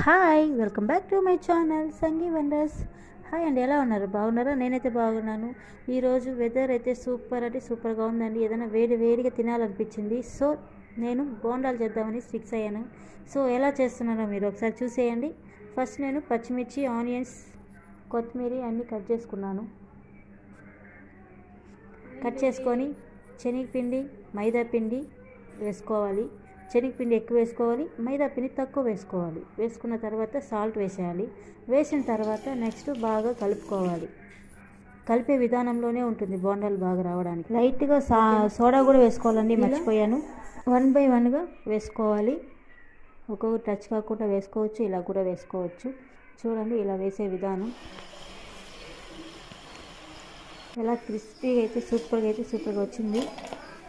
Hi welcome back to my channel Sangee wonders. Hi అండి, ఎలా ఉన్నారు? బాగున్నారా? నేనైతే బాగున్నాను. ఈరోజు వెదర్ అయితే సూపర్ అంటే సూపర్గా ఉందండి. ఏదైనా వేడిగా తినాలనిపించింది. సో నేను బోండాలు చేద్దామని ఫిక్స్ అయ్యాను. సో ఎలా చేస్తున్నానో మీరు ఒకసారి చూసేయండి. ఫస్ట్ నేను పచ్చిమిర్చి, ఆనియన్స్, కొత్తిమీర అన్నీ కట్ చేసుకున్నాను. కట్ చేసుకొని శనగపిండి, మైదా పిండి వేసుకోవాలి. శనగపిండి ఎక్కువ వేసుకోవాలి, మైదా పిండి తక్కువ వేసుకోవాలి. వేసుకున్న తర్వాత సాల్ట్ వేసేయాలి. వేసిన తర్వాత నెక్స్ట్ బాగా కలుపుకోవాలి. కలిపే విధానంలోనే ఉంటుంది బోండాలు బాగా రావడానికి. లైట్గా సోడా కూడా వేసుకోవాలండి, మర్చిపోయాను. 1 by 1గా వేసుకోవాలి. ఒక్కొక్క టచ్ కాకుండా వేసుకోవచ్చు, ఇలా కూడా వేసుకోవచ్చు. చూడండి ఇలా వేసే విధానం. ఎలా క్రిస్పీగా అయితే సూపర్గా వచ్చింది.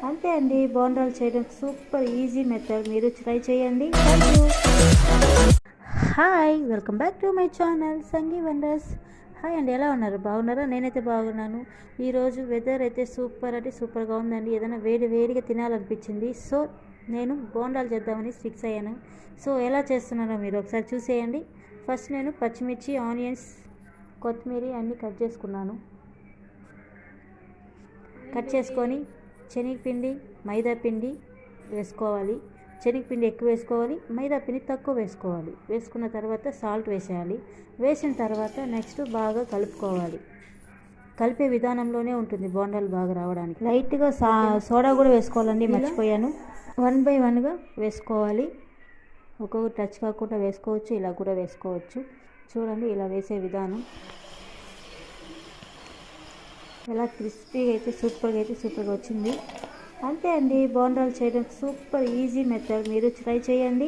అంతే అండి, బోండాలు చేయడం సూపర్ ఈజీ మెథడ్. మీరు ట్రై చేయండి. Hi welcome back to my channel Sangee wonders. Hi అండి, ఎలా ఉన్నారు? బాగున్నారా? నేనైతే బాగున్నాను. ఈరోజు వెదర్ అయితే సూపర్ అంటే సూపర్గా ఉందండి. ఏదైనా వేడిగా తినాలనిపించింది. సో నేను బోండాలు చేద్దామని ఫిక్స్ అయ్యాను. సో ఎలా చేస్తున్నానో మీరు ఒకసారి చూసేయండి. ఫస్ట్ నేను పచ్చిమిర్చి, ఆనియన్స్, కొత్తిమీర అన్నీ కట్ చేసుకున్నాను. కట్ చేసుకొని శనగపిండి, మైదా పిండి వేసుకోవాలి. శనగపిండి ఎక్కువ వేసుకోవాలి, మైదా పిండి తక్కువ వేసుకోవాలి. వేసుకున్న తర్వాత సాల్ట్ వేసేయాలి. వేసిన తర్వాత నెక్స్ట్ బాగా కలుపుకోవాలి. కలిపే విధానంలోనే ఉంటుంది బోండాలు బాగా రావడానికి. లైట్గా సోడా కూడా వేసుకోవాలండి, మర్చిపోయాను. 1 by 1గా వేసుకోవాలి. ఒక్కొక్క టచ్ కాకుండా వేసుకోవచ్చు, ఇలా కూడా వేసుకోవచ్చు. చూడండి ఇలా వేసే విధానం. ఎలా క్రిస్పీగా అయితే సూపర్గా వచ్చింది. అంతే అండి, బోండాలు చేయడం సూపర్ ఈజీ మెథడ్. మీరు ట్రై చేయండి.